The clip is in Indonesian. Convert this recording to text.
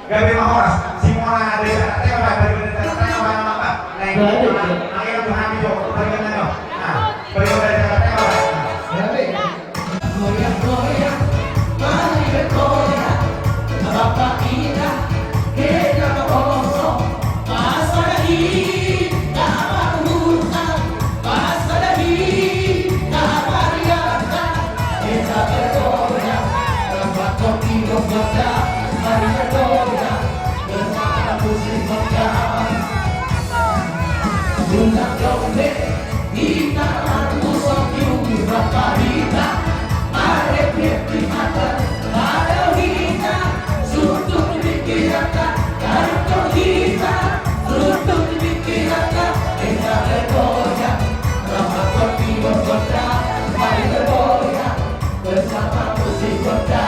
gawe mah horas Simona dari teh apa dari teh apa naik naik tuh kami yo bagian yo nah bagian dari teh apa goyang goyang mari bergoyang bapak kita kita kosong pas lagi dapat hutang pas lagi dapat riakan kita bergoyang bapak kopi goda mari bergoyang bersama musik goda undang dombe kita harus sokyung bapak kita ada kita suntuk dipikirkan karena kita suntuk dipikirkan kita bergoyang ramah kopi bergoda mari bergoyang bersama musik goda.